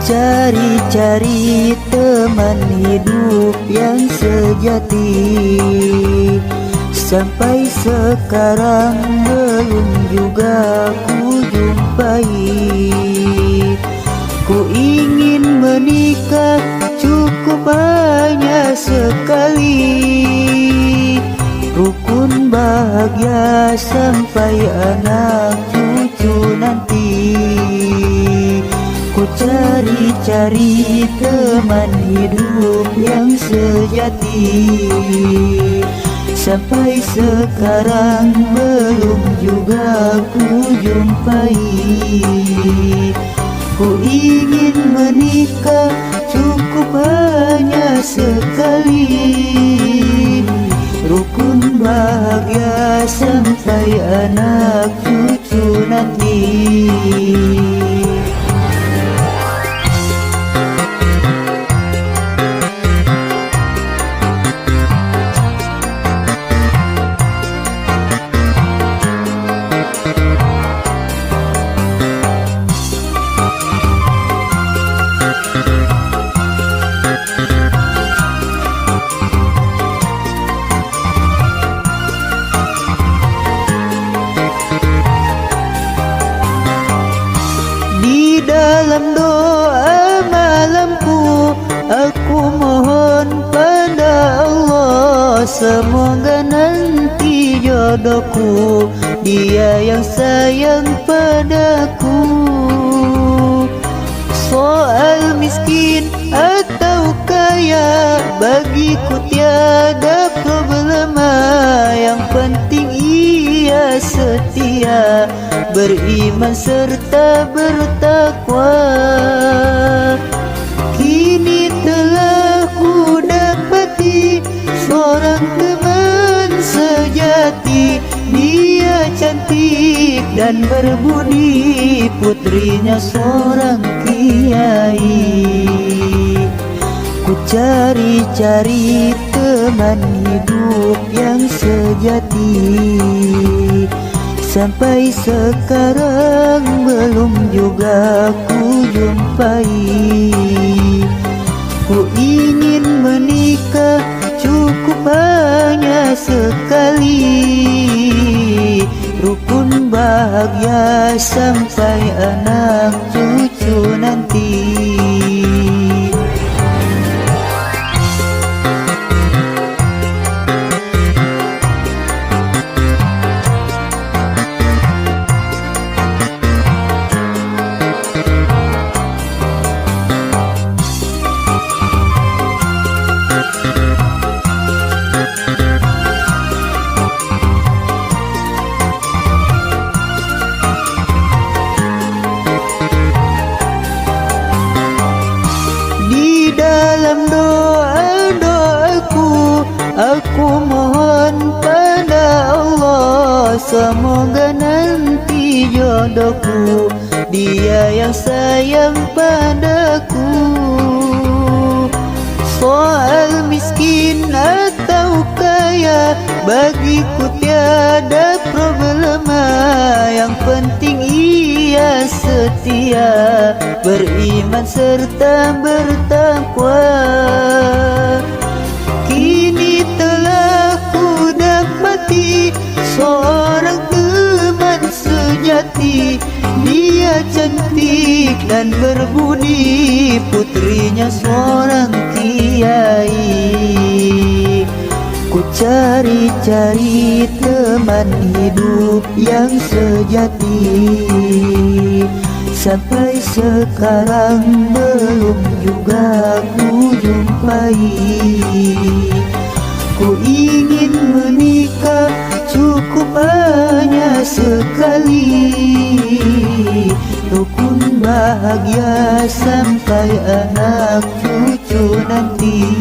cari-cari teman hidup yang sejati, sampai sekarang belum juga ku jumpai. Ku ingin menikah cukup hanya sekali, rukun bahagia sampai anak cucu nanti. Ku cari-cari teman hidup yang sejati, sampai sekarang belum juga ku jumpai. Ku ingin menikah cukup hanya sekali, rukun bahagia sampai anak cucu nanti. Dalam doa malamku, aku mohon pada Allah, semoga nanti jodohku dia yang sayang padaku. Soal miskin atau kaya, bagiku tiada problema. Yang penting ia setia, beriman serta bertakwa. Kini telah ku dapati seorang teman sejati, dia cantik dan berbudi, putrinya seorang kiai. Ku cari-cari teman hidup yang sejati, sampai sekarang belum juga ku jumpai. Ku ingin menikah cukup hanya sekali, rukun bahagia sampai anak cucu nanti. Dalam doa-doaku, aku mohon pada Allah, semoga nanti jodohku dia yang sayang padaku. Soal miskin atau kaya, bagiku tiada problema. Yang penting ia setia, beriman serta bertakwa. Kini telah ku dapati seorang teman sejati, dia cantik dan berbudi, putrinya seorang kiai. Ku cari-cari teman hidup yang sejati, sampai sekarang belum juga ku jumpai. Ku ingin menikah cukup hanya sekali, rukun bahagia sampai anak cucu nanti.